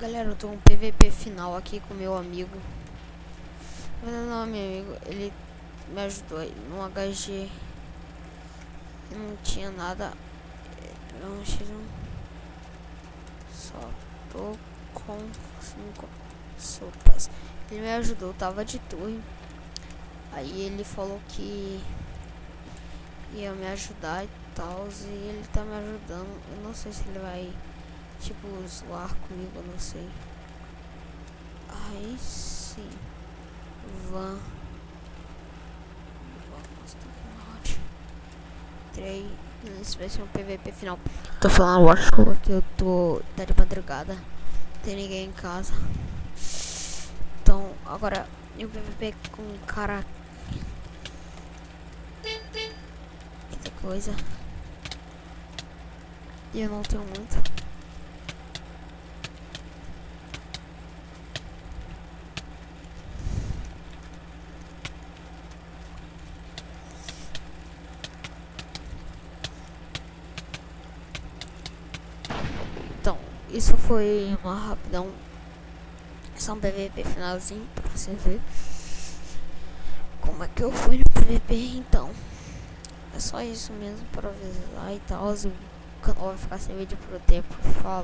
Galera, eu tô um PVP final aqui com meu amigo. Não, meu amigo, ele me ajudou aí no HG. Não tinha nada. Só tô com 5 sopas. Ele me ajudou, tava de torre. Aí ele falou que ia me ajudar e tal. E ele tá me ajudando. Eu não sei se ele vai, tipo, zoar comigo, eu não sei. Aí sim. Vamos 3. Esse vai ser um PVP final. Tô falando Warsaw que eu tô. Tá de madrugada. Não tem ninguém em casa. Então agora o PVP com um cara. Que coisa. E eu não tenho muito. Então, isso foi uma rapidão. Só um PVP finalzinho pra você ver como é que eu fui no PVP. Então, é só isso mesmo pra avisar e tal. O canal vai ficar sem vídeo por tempo. Fala.